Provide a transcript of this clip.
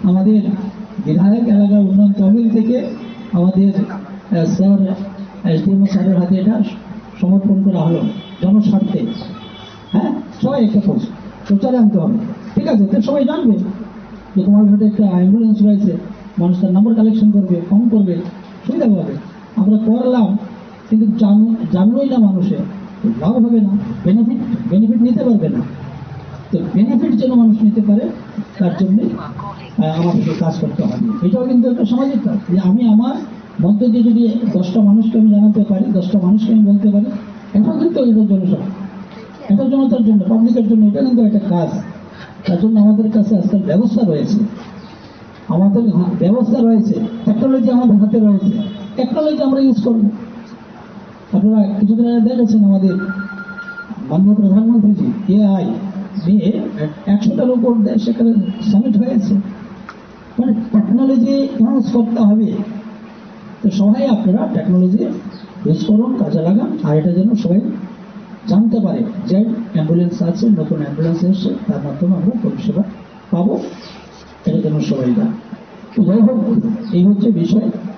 আমাদের বিধায়ক এলাকা উন্নয়ন তহবিল থেকে আমাদের স্যার এসডিএম স্যারের হাতে এটা সমর্পণ করা হলো জনস্বার্থে। হ্যাঁ, সবাই একটা প্রচারে আনতে হবে, ঠিক আছে? তো সবাই জানবে যে তোমার ঘাটে একটা অ্যাম্বুলেন্স রয়েছে, মানুষ তার নম্বর কালেকশন করবে, ফোন করবে, সুবিধা পাবে। আমরা করলাম কিন্তু জানলোই না মানুষে, লাভ হবে না, বেনিফিট নিতে পারবে না। তো বেনিফিট যেন মানুষ নিতে পারে তার জন্যে আমাদেরকে কাজ করতে হবে। এটাও কিন্তু একটা সামাজিক কাজ, যে আমি আমার মধ্য দিয়ে যদি 10টা মানুষকে আমি জানাতে পারি, 10টা মানুষকে আমি বলতে পারি, এটাও কিন্তু এটার জনসভা, এটার জনতার জন্য, পাবলিকের জন্য, এটা কিন্তু একটা কাজ। তার জন্য আমাদের কাছে আজকাল ব্যবস্থা রয়েছে, টেকনোলজি আমাদের হাতে রয়েছে, টেকনোলজি আমরা ইউজ করবো। আপনারা কিছুদিন আগে দেখেছেন আমাদের মাননীয় প্রধানমন্ত্রীজি এআই নিয়ে 100টার উপর সেখানে সামিট হয়েছে। মানে টেকনোলজি ইউজ করতে হবে। তো সবাই আপনারা টেকনোলজি ইউজ করুন, কাজে লাগান। আর এটা যেন সবাই জানতে পারে যে অ্যাম্বুলেন্স আছে, নতুন অ্যাম্বুলেন্স এসছে, তার মাধ্যমে আমরা পরিষেবা পাবো, এটা যেন সবাই জানে। তো যাই হোক, এই হচ্ছে বিষয়।